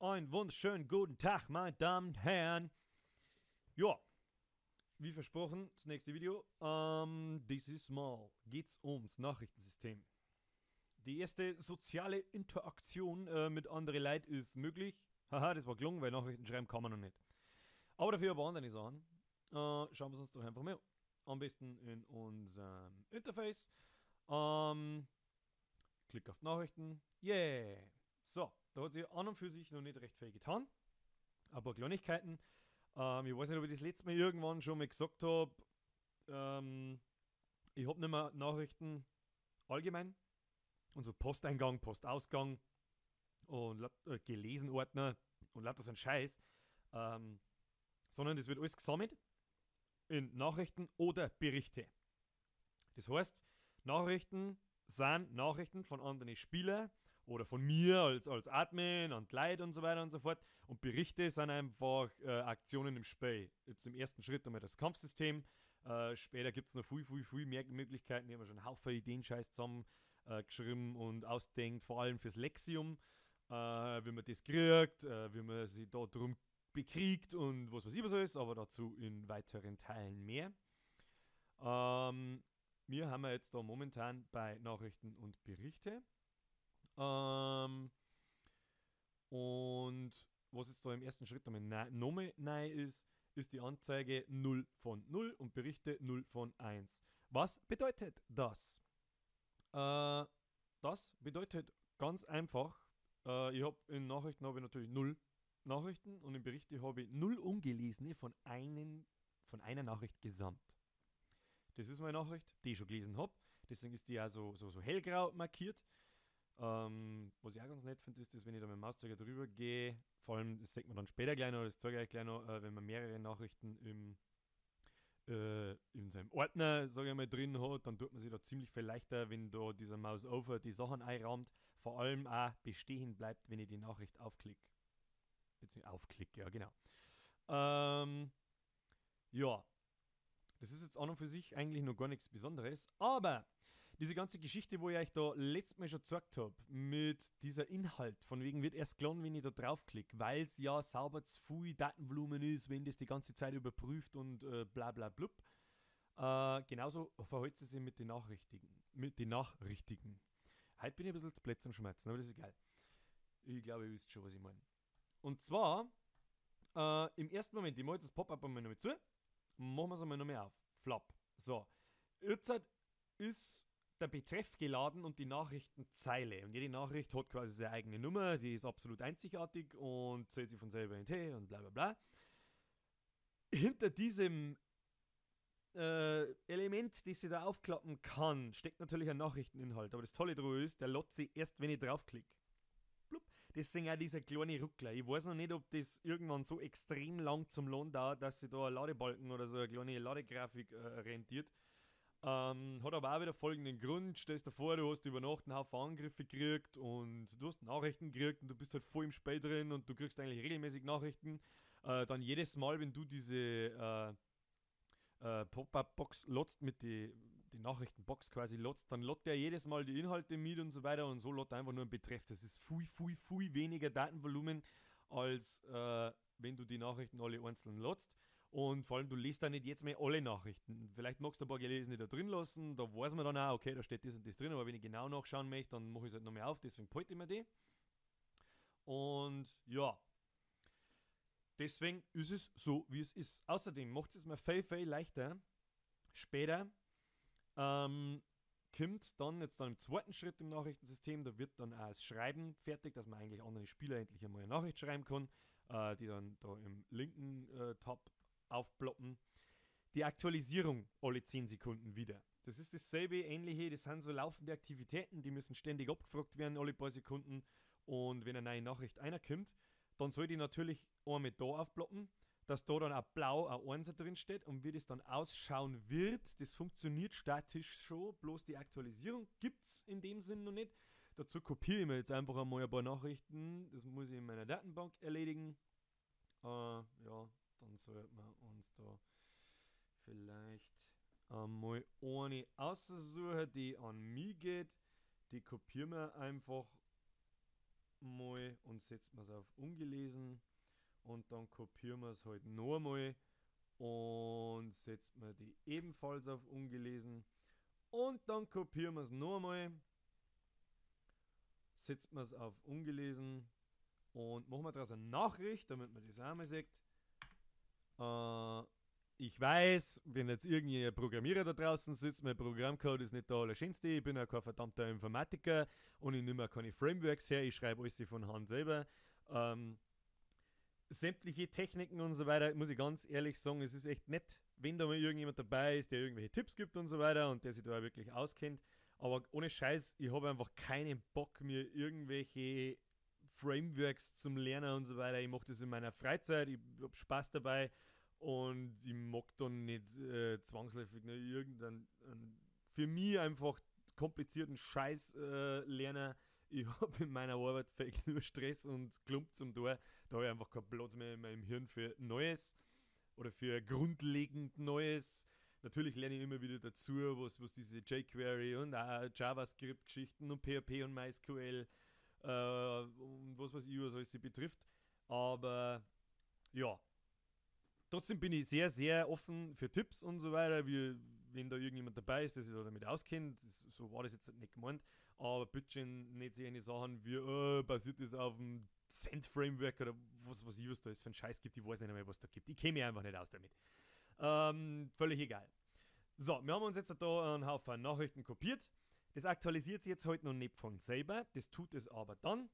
Einen wunderschönen guten Tag, meine Damen und Herren. Ja, wie versprochen, das nächste Video. Dieses Mal geht's ums Nachrichtensystem. Die erste soziale Interaktion mit anderen Leuten ist möglich. Haha, das war gelungen, weil Nachrichten schreiben kann man noch nicht. Aber dafür aber andere Sachen. Schauen wir es uns doch einfach mal an. Am besten in unserem Interface. Klick auf Nachrichten. Yeah. So, da hat sich an und für sich noch nicht recht viel getan. Ein paar Kleinigkeiten. Ich weiß nicht, ob ich das letzte Mal irgendwann schon mal gesagt habe. Ich habe nicht mehr Nachrichten allgemein. Und so Posteingang, Postausgang und gelesen Ordner und lauter so ein Scheiß. Sondern das wird alles gesammelt in Nachrichten oder Berichte. Das heißt, Nachrichten sind Nachrichten von anderen Spielern oder von mir als Admin und Leid und so weiter und so fort. Und Berichte sind einfach Aktionen im Spiel. Jetzt im ersten Schritt einmal das Kampfsystem. Später gibt es noch viel mehr Möglichkeiten. Ich habe schon einen Haufen Ideen-Scheiß zusammen geschrieben und ausdenkt, vor allem fürs Lexium, wie man das kriegt, wie man sich da drum bekriegt und was weiß ich was ist, aber dazu in weiteren Teilen mehr. Wir haben jetzt da momentan bei Nachrichten und Berichte. Und was jetzt da im ersten Schritt nochmal neu ist die Anzeige 0 von 0 und Berichte 0 von 1. Was bedeutet das? Das bedeutet ganz einfach, ich habe in Nachrichten habe ich natürlich 0 Nachrichten und in Berichte habe ich 0 ungelesene von einer Nachricht gesamt. Das ist meine Nachricht, die ich schon gelesen habe. Deswegen ist die auch so hellgrau markiert. Was ich auch ganz nett finde, ist, dass wenn ich da mit dem Mauszeiger drüber gehe, vor allem, das sieht man dann später gleich noch, das zeige ich euch gleich noch, wenn man mehrere Nachrichten in seinem Ordner, sage ich mal, drin hat, dann tut man sich da ziemlich viel leichter, wenn da dieser Mouse-Over die Sachen einrahmt. Vor allem auch bestehen bleibt, wenn ich die Nachricht aufklicke. Beziehungsweise aufklicke, ja, genau. Ja, das ist jetzt an und für sich eigentlich noch gar nichts Besonderes, aber diese ganze Geschichte, wo ich euch da letztes Mal schon gezeigt habe, mit dieser Inhalt, von wegen wird erst klar, wenn ich da draufklicke, weil es ja sauber zu viel Datenvolumen ist, wenn das die ganze Zeit überprüft und bla bla blub. Genauso verhält es sich mit den Nachrichtigen. Heute bin ich ein bisschen zu blöd zum Schmerzen, aber das ist egal. Ich glaube, ihr wisst schon, was ich meine. Und zwar, im ersten Moment, ich mache jetzt das Pop-up einmal noch mit zu, machen wir es einmal noch mehr auf. Flop. So. Jetzt ist der Betreff geladen und die Nachrichtenzeile. Und jede Nachricht hat quasi seine eigene Nummer, die ist absolut einzigartig und zählt sich von selber hinterher und bla bla bla. Hinter diesem Element, das sie da aufklappen kann, steckt natürlich ein Nachrichteninhalt. Aber das Tolle daran ist, der lädt sich erst, wenn ich draufklicke. Das sind auch diese kleinen Ruckler. Ich weiß noch nicht, ob das irgendwann so extrem lang zum Lohn dauert, dass sich da ein Ladebalken oder so eine kleine Ladegrafik rentiert. Hat aber auch wieder folgenden Grund. Stellst dir vor, du hast über Nacht einen Haufen Angriffe gekriegt und du hast Nachrichten gekriegt und du bist halt voll im Spiel drin und du kriegst eigentlich regelmäßig Nachrichten. Dann jedes Mal, wenn du diese Pop-up-Box lotzt mit die Nachrichtenbox quasi lotzt, dann lotzt er jedes Mal die Inhalte mit und so weiter und so lotzt einfach nur ein Betreff. Das ist viel weniger Datenvolumen, als wenn du die Nachrichten alle einzeln lotzt. Und vor allem, du liest da nicht jetzt mehr alle Nachrichten. Vielleicht magst du ein paar gelesene da drin lassen, da weiß man dann auch, okay, da steht das und das drin, aber wenn ich genau nachschauen möchte, dann mache ich es halt noch mehr auf, deswegen behalte ich mir die. Und ja, deswegen ist es so, wie es ist. Außerdem macht es mir viel leichter. Später kommt dann jetzt dann im zweiten Schritt im Nachrichtensystem, da wird dann auch das Schreiben fertig, dass man eigentlich andere Spieler endlich einmal eine Nachricht schreiben kann, die dann da im linken Tab aufploppen. Die Aktualisierung alle 10 Sekunden wieder. Das ist dasselbe, ähnliche, das sind so laufende Aktivitäten, die müssen ständig abgefragt werden, alle paar Sekunden. Und wenn eine neue Nachricht kommt, dann soll die natürlich einmal da aufploppen, dass da dann auch blau ein Einser drin steht und wie das dann ausschauen wird, das funktioniert statisch schon, bloß die Aktualisierung gibt es in dem Sinn noch nicht. Dazu kopiere ich mir jetzt einfach einmal ein paar Nachrichten, das muss ich in meiner Datenbank erledigen. Ja, dann sollten wir uns da vielleicht einmal eine aussuchen, die an mich geht. Die kopieren wir einfach mal und setzen wir es auf ungelesen und dann kopieren wir es halt nochmal und setzen wir die ebenfalls auf ungelesen und dann kopieren wir es nochmal, setzen wir es auf ungelesen und machen wir daraus eine Nachricht, damit man das auch mal sieht. Ich weiß, wenn jetzt irgendein Programmierer da draußen sitzt, mein Programmcode ist nicht der allerschönste, ich bin ja kein verdammter Informatiker und ich nehme auch keine Frameworks her, ich schreibe alles von Hand selber. Sämtliche Techniken und so weiter, muss ich ganz ehrlich sagen, es ist echt nett, wenn da mal irgendjemand dabei ist, der irgendwelche Tipps gibt und so weiter und der sich da auch wirklich auskennt. Aber ohne Scheiß, ich habe einfach keinen Bock, mir irgendwelche Frameworks zum Lernen und so weiter. Ich mache das in meiner Freizeit, ich habe Spaß dabei und ich mag dann nicht zwangsläufig irgendeinen für mich einfach komplizierten Scheiß lernen. Ich habe in meiner Arbeit fake nur Stress und Klump zum Tor. Da habe ich einfach keinen Platz mehr in meinem Hirn für Neues oder für grundlegend Neues. Natürlich lerne ich immer wieder dazu, was diese jQuery und auch JavaScript-Geschichten und PHP und MySQL und was weiß ich, was alles sie betrifft. Aber ja, trotzdem bin ich sehr, sehr offen für Tipps und so weiter, wie wenn da irgendjemand dabei ist, der sich da damit auskennt. So war das jetzt nicht gemeint. Aber bitte nicht so eine Sachen wie, basiert das auf dem Cent-Framework oder was ich was da ist für ein Scheiß gibt. Ich weiß nicht mehr, was da gibt. Ich kenne mich einfach nicht aus damit. Völlig egal. So, wir haben uns jetzt da einen Haufen Nachrichten kopiert. Das aktualisiert sich jetzt halt noch nicht von selber. Das tut es aber dann.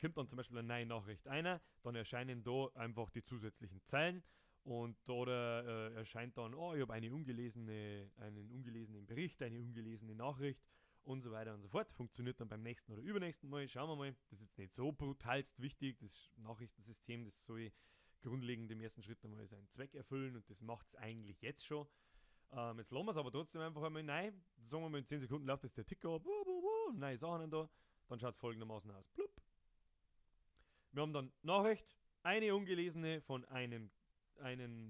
Kommt dann zum Beispiel eine neue Nachricht ein, dann erscheinen da einfach die zusätzlichen Zeilen und da erscheint dann, oh, ich habe einen ungelesenen Bericht, eine ungelesene Nachricht und so weiter und so fort. Funktioniert dann beim nächsten oder übernächsten Mal. Schauen wir mal. Das ist jetzt nicht so brutalst wichtig. Das Nachrichtensystem, das soll grundlegend im ersten Schritt einmal seinen Zweck erfüllen und das macht es eigentlich jetzt schon. Jetzt lassen wir es aber trotzdem einfach einmal rein. Sagen wir mal, in 10 Sekunden läuft das der Ticker ab. Neue Sachen da. Dann schaut es folgendermaßen aus. Plupp. Wir haben dann Nachricht, eine ungelesene von einen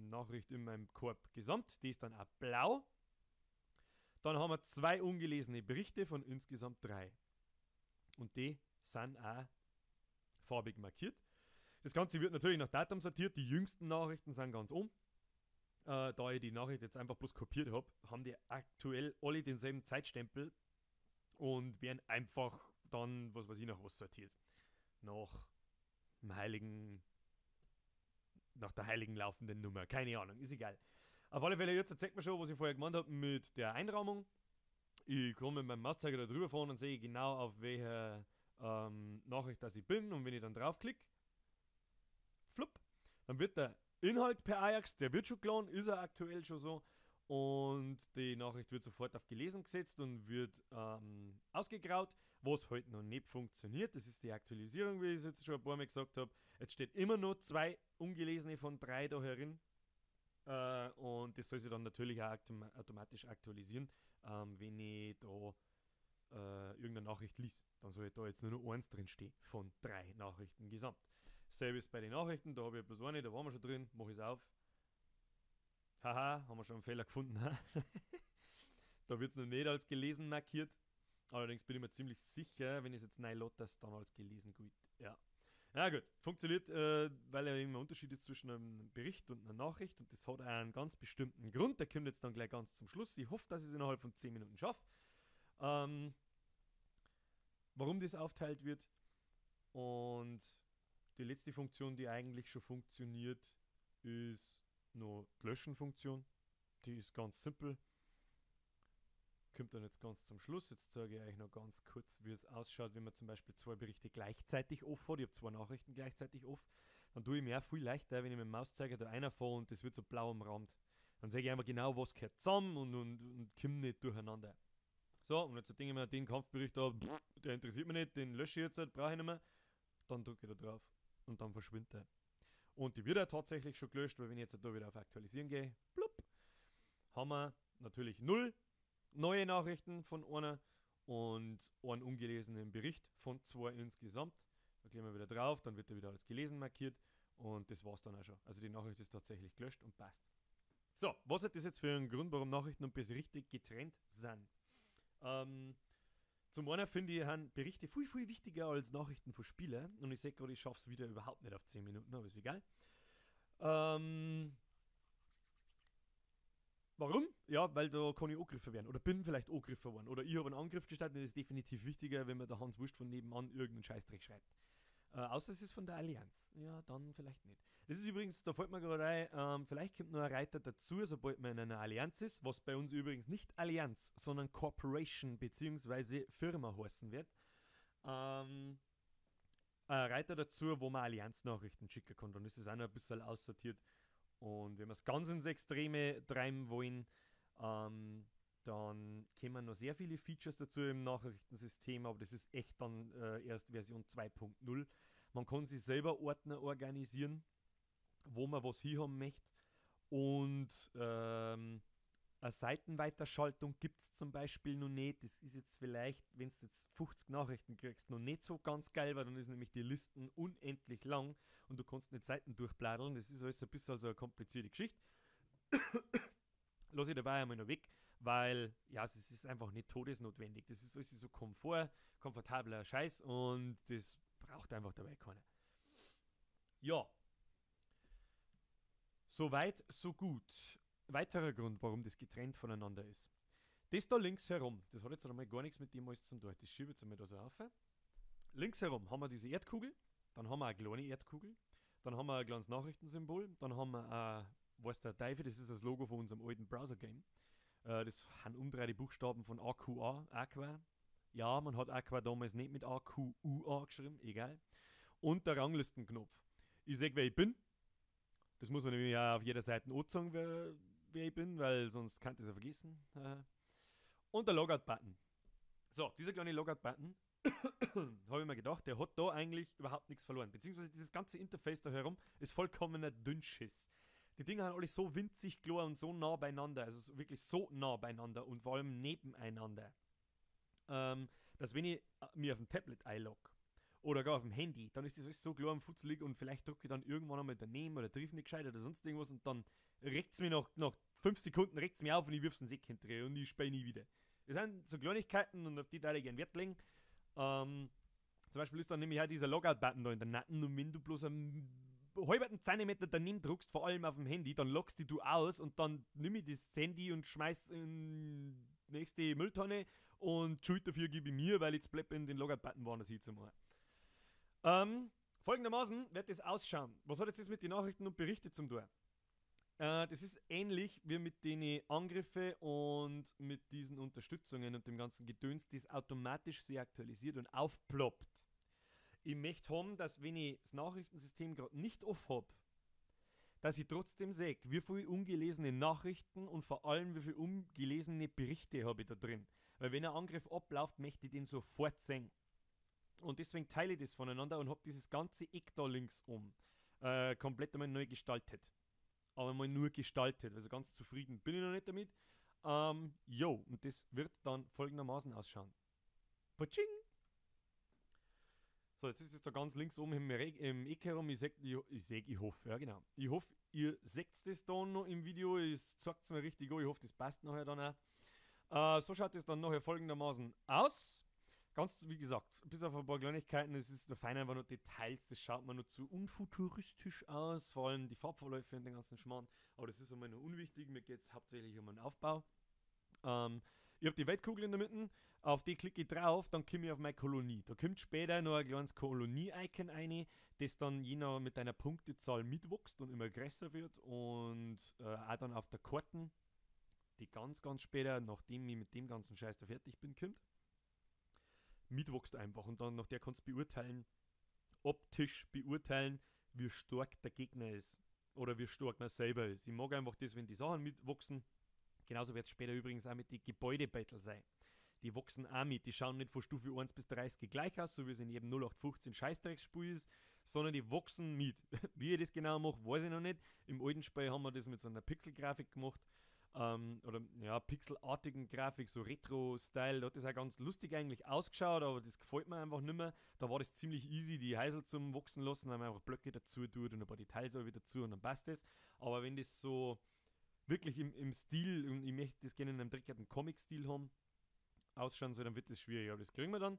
Nachricht in meinem Korb gesamt. Die ist dann auch blau. Dann haben wir 2 ungelesene Berichte von insgesamt 3. Und die sind auch farbig markiert. Das Ganze wird natürlich nach Datum sortiert. Die jüngsten Nachrichten sind ganz oben. Da ich die Nachricht jetzt einfach bloß kopiert habe, haben die aktuell alle denselben Zeitstempel und werden einfach dann, was weiß ich, nach was sortiert. Nach der heiligen laufenden Nummer. Keine Ahnung, ist egal. Auf alle Fälle, jetzt zeigt mir schon, was ich vorher gemeint habe mit der Einrahmung. Ich kann mit meinem Mauszeiger da drüber fahren und sehe genau, auf welcher Nachricht dass ich bin. Und wenn ich dann draufklicke, flupp, dann wird der Inhalt per Ajax, der wird schon geladen, ist er aktuell schon so. Und die Nachricht wird sofort auf gelesen gesetzt und wird ausgegraut, was halt noch nicht funktioniert. Das ist die Aktualisierung, wie ich es jetzt schon ein paar Mal gesagt habe. Jetzt steht immer noch 2 ungelesene von 3 da herin. Und das soll sich dann natürlich auch automatisch aktualisieren, wenn ich da irgendeine Nachricht liest. Dann soll da jetzt nur noch 1 drin stehen von 3 Nachrichten gesamt. Selbes bei den Nachrichten, da habe ich bloß eine, da waren wir schon drin, mache ich es auf. Haha, haben wir schon einen Fehler gefunden. Da wird es noch nicht als gelesen markiert. Allerdings bin ich mir ziemlich sicher, wenn ich es jetzt neu lade, dass es dann als gelesen gilt. Ja. Ja gut, funktioniert, weil ja immer ein Unterschied ist zwischen einem Bericht und einer Nachricht und das hat auch einen ganz bestimmten Grund, der kommt jetzt dann gleich ganz zum Schluss. Ich hoffe, dass ich es innerhalb von 10 Minuten schaffe. Warum das aufteilt wird und die letzte Funktion, die eigentlich schon funktioniert, ist noch die Löschen-Funktion. Die ist ganz simpel. Kommt dann jetzt ganz zum Schluss. Jetzt zeige ich euch noch ganz kurz, wie es ausschaut, wenn man zum Beispiel 2 Berichte gleichzeitig offen hat. Ich habe 2 Nachrichten gleichzeitig offen. Dann tue ich mir auch viel leichter, wenn ich mit dem Mauszeiger da reinfahre und das wird so blau am Rand. Dann sehe ich einfach genau, was gehört zusammen und komme nicht durcheinander. So, und jetzt denke ich mir, den Kampfbericht da, der interessiert mich nicht, den lösche ich jetzt, brauche ich nicht mehr. Dann drücke ich da drauf und dann verschwindet er. Und die wird ja tatsächlich schon gelöscht, weil wenn ich jetzt da wieder auf Aktualisieren gehe, plupp, haben wir natürlich 0 neue Nachrichten von einer und einen ungelesenen Bericht von 2 insgesamt. Da gehen wir wieder drauf, dann wird er wieder als gelesen markiert und das war's dann auch schon. Also die Nachricht ist tatsächlich gelöscht und passt. So, was hat das jetzt für einen Grund, warum Nachrichten und Berichte getrennt sind? Zum einen finde ich, haben Berichte viel, viel wichtiger als Nachrichten von Spielen. Und ich sehe gerade, ich schaffe es wieder überhaupt nicht auf 10 Minuten, aber ist egal. Ähm, Warum? Ja, weil da kann ich angegriffen werden. Oder bin vielleicht angegriffen worden. Oder ich habe einen Angriff gestartet. Das ist definitiv wichtiger, wenn mir der Hans Wurst von nebenan irgendeinen Scheißdreck schreibt. Außer es ist von der Allianz. Ja, dann vielleicht nicht. Das ist übrigens, da fällt mir gerade ein, vielleicht kommt noch ein Reiter dazu, sobald man in einer Allianz ist, was bei uns übrigens nicht Allianz, sondern Corporation bzw. Firma heißen wird. Ein Reiter dazu, wo man Allianznachrichten schicken kann. Dann ist es auch noch ein bisschen aussortiert. Und wenn wir es ganz ins Extreme treiben wollen, dann kommen noch sehr viele Features dazu im Nachrichtensystem, aber das ist echt dann erst Version 2.0. Man kann sich selber Ordner organisieren, wo man was hier haben möchte. Und eine Seitenweiterschaltung gibt es zum Beispiel noch nicht. Das ist jetzt vielleicht, wenn du jetzt 50 Nachrichten kriegst, noch nicht so ganz geil, weil dann ist nämlich die Listen unendlich lang und du kannst nicht Seiten durchbladdeln. Das ist alles ein bisschen so eine komplizierte Geschichte. Lass ich dabei einmal noch weg, weil ja, es ist einfach nicht todesnotwendig. Das ist alles so komfortabler Scheiß und das braucht einfach dabei keiner. Ja, soweit, so gut. Weiterer Grund, warum das getrennt voneinander ist. Das da links herum, das hat jetzt einmal gar nichts mit dem alles zum tun. Das schiebe ich jetzt einmal da so auf. Links herum haben wir diese Erdkugel, dann haben wir eine kleine Erdkugel, dann haben wir ein kleines Nachrichtensymbol, dann haben wir weiß der Teufel, das ist das Logo von unserem alten Browser-Game. Das sind umdrehte Buchstaben von AQA, Aqua. Ja, man hat Aqua damals nicht mit AQUA geschrieben, egal. Und der Ranglistenknopf. Ich sehe, wer ich bin. Das muss man nämlich auch auf jeder Seite anzeigen, wer ich bin, weil sonst kann ich es ja vergessen. Und der Logout-Button. So, dieser kleine Logout-Button, habe ich mir gedacht, der hat da eigentlich überhaupt nichts verloren. Beziehungsweise dieses ganze Interface da herum ist vollkommener Dünnschiss. Die Dinger sind alle so winzig klar und so nah beieinander, also wirklich so nah beieinander und vor allem nebeneinander, dass wenn ich mir auf dem Tablet einlogge oder gar auf dem Handy, dann ist das alles so klar und futzelig und vielleicht drücke ich dann irgendwann einmal daneben oder triff nicht gescheit oder sonst irgendwas und dann regt es mich nach 5 Sekunden regt mich auf und ich wirf den Sack hinterher und ich spiele nie wieder. Das sind so Kleinigkeiten und auf die teile ich gerne Wert legen. Zum Beispiel ist dann nämlich auch dieser Logout-Button da in der Natten und wenn du bloß einen halben Zentimeter daneben druckst, vor allem auf dem Handy, dann lockst du aus und dann nimm ich das Handy und schmeiß in die nächste Mülltonne und Schuld dafür gebe ich mir, weil ich jetzt in den Logout-Button woanders hinzumachen. Folgendermaßen wird das ausschauen. Was hat jetzt das mit den Nachrichten und Berichten zum tun? Das ist ähnlich wie mit den Angriffen und mit diesen Unterstützungen und dem ganzen Gedöns, das automatisch sich aktualisiert und aufploppt. Ich möchte haben, dass wenn ich das Nachrichtensystem gerade nicht off habe, dass ich trotzdem sehe, wie viele ungelesene Nachrichten und vor allem wie viele ungelesene Berichte habe ich da drin. Weil wenn ein Angriff abläuft, möchte ich den sofort sehen. Und deswegen teile ich das voneinander und habe dieses ganze Eck da links komplett einmal neu gestaltet. Aber mal nur gestaltet, also ganz zufrieden bin ich noch nicht damit. Und das wird dann folgendermaßen ausschauen. Putsching! So, jetzt ist es da ganz links oben im Eck herum. Ich hoffe, ja genau. Ich hoffe, ihr seht das da noch im Video. Es zeigt es mir richtig an. Ich hoffe, das passt nachher dann auch. So schaut es dann nachher folgendermaßen aus. Ganz, wie gesagt, bis auf ein paar Kleinigkeiten, es ist da fein einfach nur Details, das schaut mir nur zu unfuturistisch aus, vor allem die Farbverläufe und den ganzen Schmarrn, aber das ist einmal nur unwichtig, mir geht es hauptsächlich um den Aufbau. Ich habe die Weltkugel in der Mitte, auf die klicke ich drauf, dann komme ich auf meine Kolonie. Da kommt später noch ein kleines Kolonie-Icon rein, das dann jener mit einer Punktezahl mitwächst und immer größer wird und auch dann auf der Karten, die ganz, ganz später, nachdem ich mit dem ganzen Scheiß da fertig bin, kommt. Mitwächst einfach und dann nach der kannst du beurteilen, optisch beurteilen, wie stark der Gegner ist oder wie stark man selber ist. Ich mag einfach das, wenn die Sachen mitwachsen. Genauso wird es später übrigens auch mit den Gebäudebattle sein. Die wachsen auch mit, die schauen nicht von Stufe 1 bis 30 gleich aus, so wie es in jedem 0815 Scheißdrecksspiel ist, sondern die wachsen mit. Wie ich das genau mache, weiß ich noch nicht. Im alten Spiel haben wir das mit so einer Pixelgrafik gemacht. Oder ja, pixelartigen Grafik, so Retro-Style, da hat das auch ganz lustig eigentlich ausgeschaut, aber das gefällt mir einfach nicht mehr. Da war das ziemlich easy, die Heisel zum Wachsen lassen, weil man einfach Blöcke dazu tut und ein paar Details auch wieder dazu und dann passt das. Aber wenn das so wirklich im Stil, und ich möchte das gerne in einem dreckigen Comic-Stil haben, ausschauen soll, dann wird das schwierig, aber das kriegen wir dann.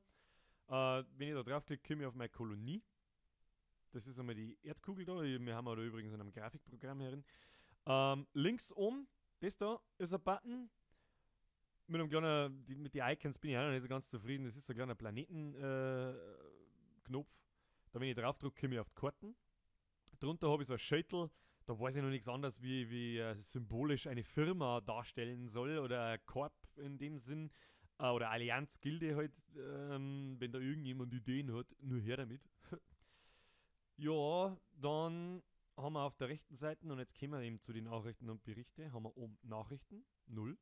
Wenn ich da draufklicke, komme ich auf meine Kolonie. Das ist einmal die Erdkugel da. Wir haben da übrigens in einem Grafikprogramm herin. Links oben, das da ist ein Button. Mit einem kleinen, mit den Icons bin ich auch noch nicht so ganz zufrieden. Das ist so ein kleiner Planeten-Knopf. Da, wenn ich drauf drücke, komme ich auf die Karten. Drunter habe ich so ein Schüttel. Da weiß ich noch nichts anderes, wie symbolisch eine Firma darstellen soll oder ein Korb in dem Sinn. Oder Allianz, Gilde halt, wenn da irgendjemand Ideen hat, nur her damit. Ja, dann haben wir auf der rechten Seite, und jetzt kommen wir eben zu den Nachrichten und Berichte, haben wir oben Nachrichten, 0.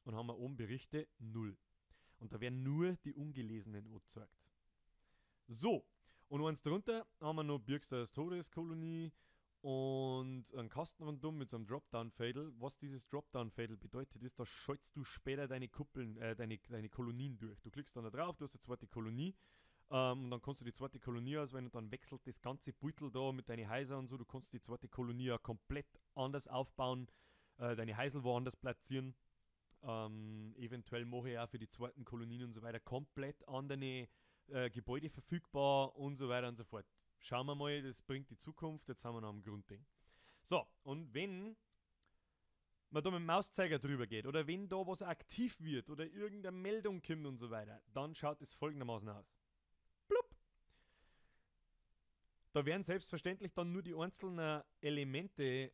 Und haben wir oben Berichte, 0. Und da werden nur die ungelesenen angezeigt. So, und eins drunter haben wir noch Birksters Todeskolonie und einen Kasten rundum mit so einem Dropdown-Fadel. Was dieses Dropdown-Fadel bedeutet, ist, da schaltest du später deine Kuppeln, deine Kolonien durch. Du klickst dann da drauf, du hast eine zweite Kolonie. Und dann kannst du die zweite Kolonie auswählen und dann wechselt das ganze Beutel da mit deinen Häusern und so. Du kannst die zweite Kolonie ja komplett anders aufbauen, deine Häusel woanders platzieren. Eventuell mache ich auch für die zweiten Kolonien und so weiter komplett andere Gebäude verfügbar und so weiter und so fort. Schauen wir mal, das bringt die Zukunft. Jetzt haben wir noch ein Grundding. So, und wenn man da mit dem Mauszeiger drüber geht oder wenn da was aktiv wird oder irgendeine Meldung kommt und so weiter, dann schaut es folgendermaßen aus. Blub. Da werden selbstverständlich dann nur die einzelnen Elemente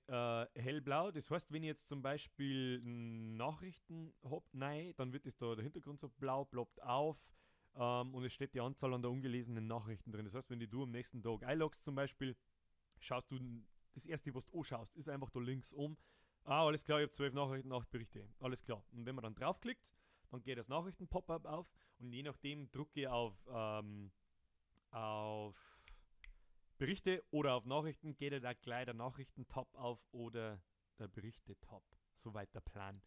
hellblau. Das heißt, wenn ich jetzt zum Beispiel Nachrichten habe, nein, dann wird das da der Hintergrund so blau, ploppt auf und es steht die Anzahl an der ungelesenen Nachrichten drin. Das heißt, wenn du am nächsten Tag einloggst zum Beispiel, schaust du, das erste, was du anschaust, ist einfach da links oben. Alles klar, ich habe 12 Nachrichten, 8 Berichte. Alles klar. Und wenn man dann draufklickt, dann geht das Nachrichten-Pop-up auf und je nachdem drücke ich auf Berichte oder auf Nachrichten, geht da gleich der Nachrichten-Tab auf oder der Berichte-Tab. Soweit der Plan.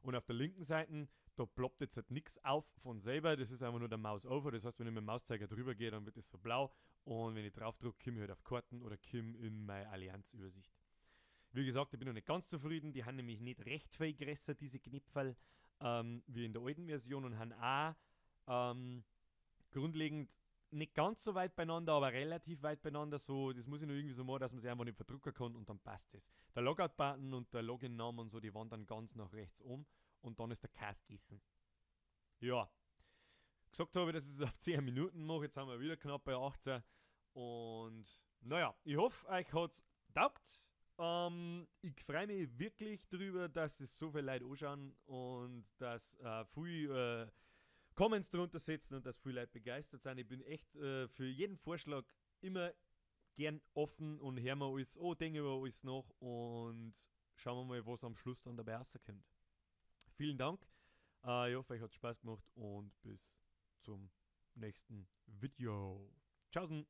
Und auf der linken Seite, da ploppt jetzt halt nichts auf von selber, das ist einfach nur der Mouse-Over. Das heißt, wenn ich mit dem Mauszeiger drüber gehe, dann wird es so blau. Und wenn ich drauf drücke, komme ich halt auf Karten oder komme in meine Allianz-Übersicht. Wie gesagt, ich bin noch nicht ganz zufrieden. Die haben nämlich nicht recht viel größer, diese Knipferl, wie in der alten Version und haben auch grundlegend nicht ganz so weit beieinander, aber relativ weit beieinander. So, das muss ich nur irgendwie so machen, dass man sie einfach nicht verdrucken kann und dann passt es. Der Logout-Button und der Login-Name und so, die wandern ganz nach rechts um und dann ist der Cast gießen. Ja, gesagt habe ich, dass ich es auf 10 Minuten mache. Jetzt haben wir wieder knapp bei 18. Und naja, ich hoffe, euch hat es taugt. Ich freue mich wirklich drüber, dass es so viele Leute anschauen und dass viel Comments drunter setzen und dass viele Leute begeistert sind. Ich bin echt für jeden Vorschlag immer gern offen und hören wir alles an, denken über alles nach und schauen wir mal, was am Schluss dann dabei rauskommt. Vielen Dank. Ich hoffe, euch hat Spaß gemacht und bis zum nächsten Video. Tschaußen.